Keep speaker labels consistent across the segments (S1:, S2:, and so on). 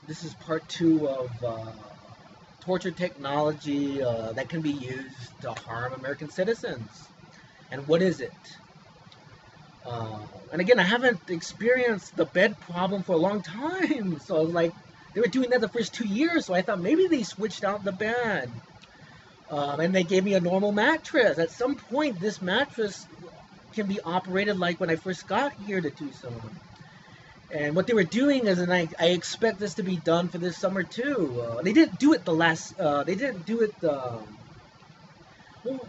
S1: This is part 2 of torture technology that can be used to harm American citizens. And what is it? And again, I haven't experienced the bed problem for a long time. So I was like, they were doing that the first 2 years. So I thought maybe they switched out the bed. And they gave me a normal mattress. At some point, this mattress can be operated like when I first got here to Tucson. And what they were doing is, and I expect this to be done for this summer too. They didn't do it the last. They didn't do it. Well,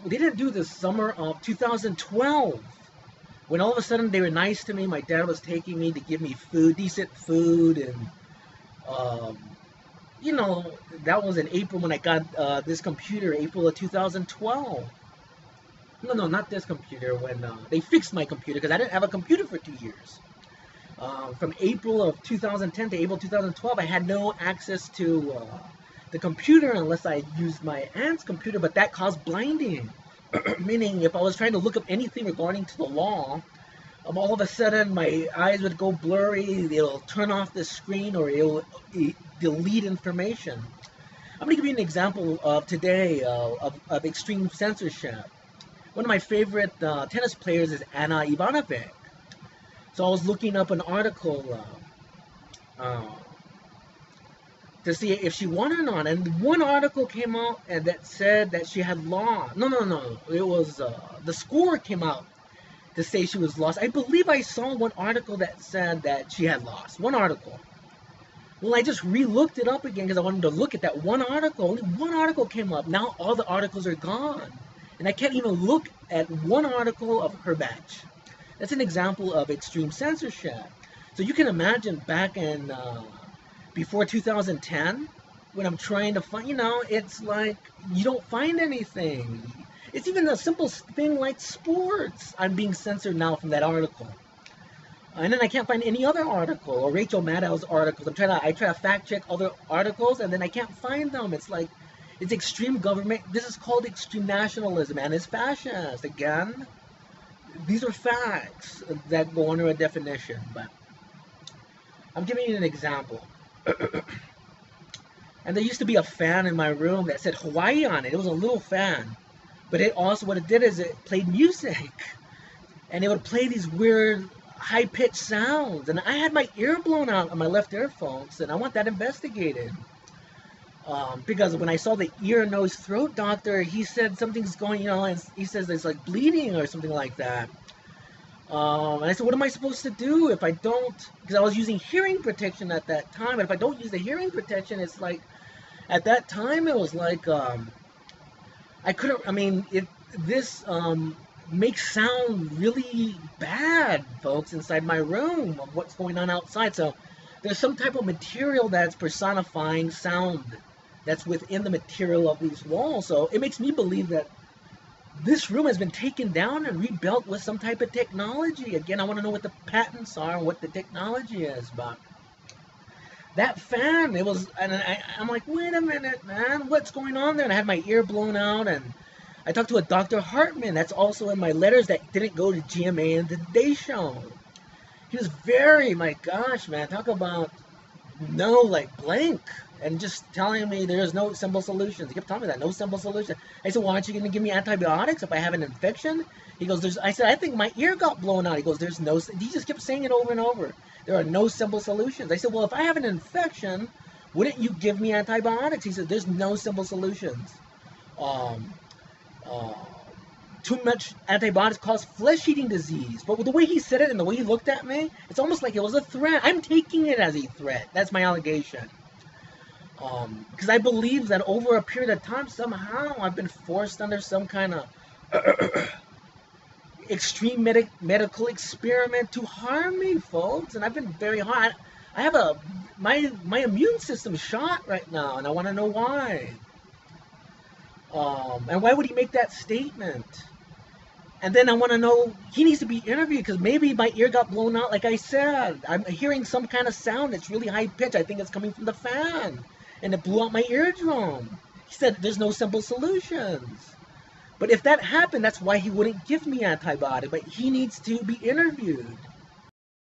S1: they didn't do the summer of 2012. When all of a sudden they were nice to me. My dad was taking me to give me food, decent food, and you know, that was in April when I got this computer, April of 2012. No, not this computer. When they fixed my computer, because I didn't have a computer for 2 years. From April of 2010 to April 2012, I had no access to the computer unless I used my aunt's computer, but that caused blinding. Meaning, if I was trying to look up anything regarding to the law, all of a sudden my eyes would go blurry, it'll turn off the screen, or it'll delete information. I'm going to give you an example of today of extreme censorship. One of my favorite tennis players is Anna Ivanovic. So I was looking up an article to see if she won or not, and one article came out and that said that she had lost. No. It was the score came out to say she was lost. I believe I saw one article that said that she had lost. One article. Well, I just re-looked it up again because I wanted to look at that one article. Only one article came up. Now all the articles are gone, and I can't even look at one article of her match. That's an example of extreme censorship. So you can imagine back in before 2010, when I'm trying to find, it's like you don't find anything. It's even a simple thing like sports. I'm being censored now from that article. And then I can't find any other article or Rachel Maddow's articles. I try to fact check other articles and then I can't find them. It's like, it's extreme government. This is called extreme nationalism and it's fascist. Again, these are facts that go under a definition, but I'm giving you an example. And there used to be a fan in my room that said Hawaii on it. It was a little fan, but it also, what it did is it played music, and it would play these weird high-pitched sounds, and I had my ear blown out on my left earphones, and I want that investigated. Because when I saw the ear, nose, throat doctor, he said something's going, and he says it's like bleeding or something like that. And I said, what am I supposed to do if I don't? Because I was using hearing protection at that time, and if I don't use the hearing protection, it's like, at that time, it was like, I couldn't, this makes sound really bad, folks, inside my room of what's going on outside. So there's some type of material that's personifying sound that's within the material of these walls. So it makes me believe that this room has been taken down and rebuilt with some type of technology. Again, I want to know what the patents are and what the technology is. But that fan, it was, and I'm like, wait a minute, man, what's going on there? And I had my ear blown out, and I talked to a Dr. Hartman. That's also in my letters that didn't go to GMA and the Today Show. He was very, my gosh, man, talk about no, like blank. And just telling me there's no simple solutions. He kept telling me that, no simple solution. I said, well, aren't you going to give me antibiotics if I have an infection? He goes, I said, I think my ear got blown out. He goes, there's no, he just kept saying it over and over. There are no simple solutions. I said, well, if I have an infection, wouldn't you give me antibiotics? He said, there's no simple solutions. Too much antibiotics cause flesh-eating disease. But with the way he said it and the way he looked at me, it's almost like it was a threat. I'm taking it as a threat. That's my allegation. Because I believe that over a period of time, somehow I've been forced under some kind of extreme medical experiment to harm me, folks. And I've been very hard. I have my immune system shot right now, and I want to know why. And why would he make that statement? And then I want to know, he needs to be interviewed because maybe my ear got blown out. Like I said, I'm hearing some kind of sound that's really high pitched. I think it's coming from the fan. And it blew out my eardrum. He said there's no simple solutions. But if that happened, that's why he wouldn't give me antibiotic. But he needs to be interviewed.